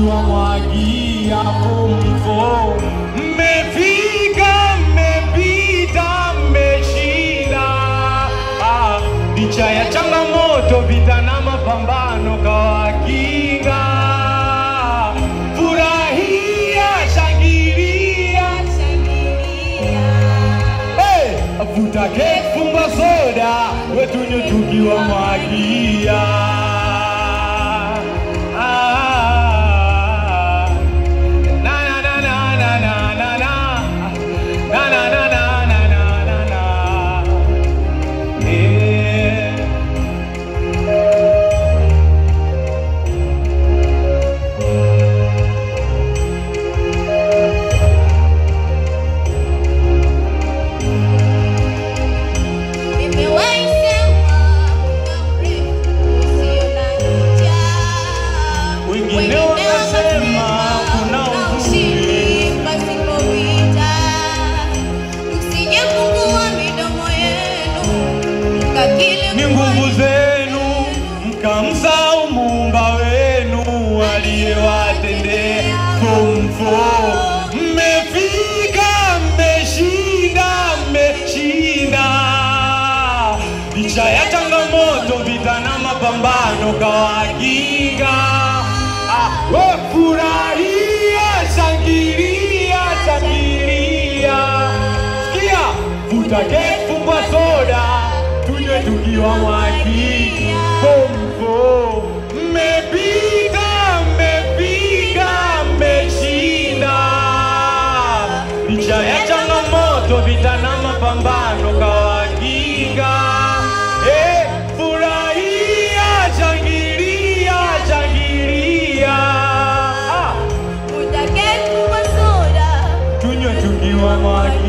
tukiwa mwagia kumfo. Mmefika, mmepita, mmeshinda. Licha ya changamoto, vita na mapambano kawakinga. Furahia, shangilia, vuta keki, funga soda, wetunywe tukiwa mwagia. Ni nguvu zenu, mkamsahau Muumba wenu aliyewatendea kumfo. Mmefika, mmeshinda, mmeshinda. Licha ya changamoto, vita na mapambano kawakinga. Furahia, shangilia, shangilia. Sikia, vuta keki, fungua soda, tunywe tukiwa mwagia kumfo. Mmepita, mmefika, mmeshinda. Licha ya changamoto, vita na mapambano kawakinga. Furahia, shangilia, shangilia. Vuta keki, fungua soda, tunywe tukiwa mwagia.